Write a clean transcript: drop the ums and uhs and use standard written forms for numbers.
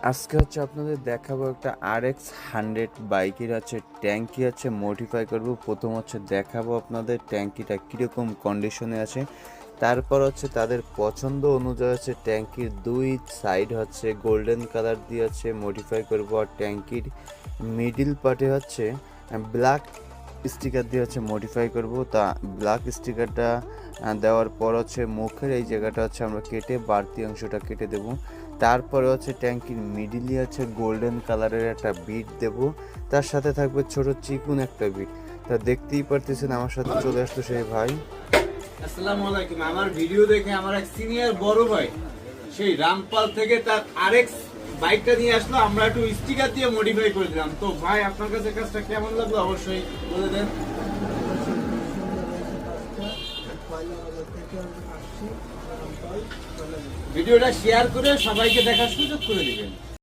আজকে আপনাদের দেখাবো একটা RX 100 বাইকের ট্যাঙ্কি মডিফাই করব। প্রথম দেখাবো আপনাদের ট্যাঙ্কিটা কীরকম কন্ডিশনে আছে। তারপর তাদের পছন্দ অনুযায়ী ট্যাঙ্কির দুই সাইড গোল্ডেন কালার দিয়ে মডিফাই করব। আর ট্যাঙ্কির মিডিল পার্টে ব্ল্যাক স্টিকার দিয়ে মডিফাই করব। তা ব্ল্যাক স্টিকারটা দেওয়ার পর মুখের এই জায়গাটা আমরা কেটে বাড়তি অংশটা কেটে দেব। তারপরে ট্যাঙ্কির মিডিলে গোল্ডেন কালারের একটা বিট দেব, তার সাথে থাকবে ছোট চিকুন একটা বিট। তা দেখতেই পারতেছেন আমার সাথে চলে আসলো সেই ভাই। আসসালামু আলাইকুম। আমার ভিডিও দেখে আমার এক সিনিয়র বড় ভাই সেই রামপাল থেকে তার আরএক্স বাইকটা নিয়ে আসলো, আমরা একটু স্টিকার দিয়ে মডিফাই করে দিলাম। তো ভাই আপনার কাছে কাজটা কেমন লাগলো অবশ্যই বলে দেন। ভিডিওটা শেয়ার করে সবাইকে দেখার সুযোগ করে দিবেন।